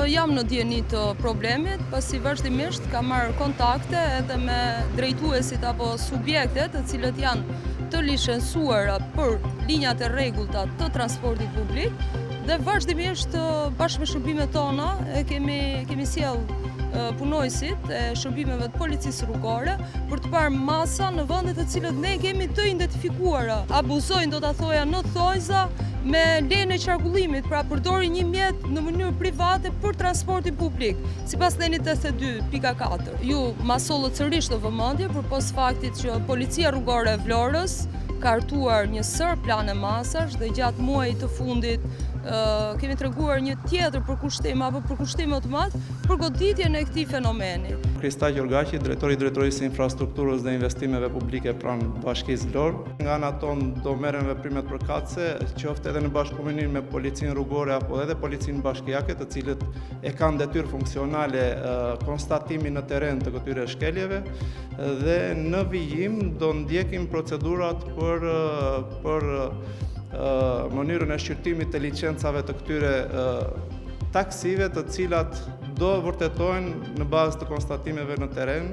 Jam në dieni të problemit, pasi vazhdimisht kam marrë kontakte edhe me drejtuesit apo subjektet të cilët janë të licencuara për linjat e rregullta të transportit publik dhe vazhdimisht bashkë me shërbimet tona kemi sjell punojësit e shërbimeve të policisë rrugore për të parë masa në vendet të cilët ne kemi të identifikuara. Abuzojnë, do ta thoja, në thojza me lejen e qarkullimit, pra përdorin një mjet në mënyrë private për transportin publik, sipas nenit 82.4. Ju ma sollët sërish në vëmendje përpos faktit që Policia Rrugore e Vlorës ka hartuar një sër plane masash dhe gjatë muajit të fundit kemi treguar një tjetër përkushtim apo përkushtim më të madh për goditjen e këtij fenomeni. Krista Gjorgaqi, drejtori i Drejtorisë së Infrastrukturës dhe Investimeve Publike pranë Bashkisë Vlorë. Nga ana tonë do merren veprimet përkatëse, qoftë edhe në bashkëpunim me Policinë Rrugore apo edhe Policinë Bashkiake, të cilët e kanë detyrë funksionale konstatimi në terren të këtyre shkeljeve dhe në vijim do ndjekim procedurat për mënyrën e shqyrtimit të licencave të këtyre taksive, të cilat do vërtetojnë në bazë të konstatimeve në terren.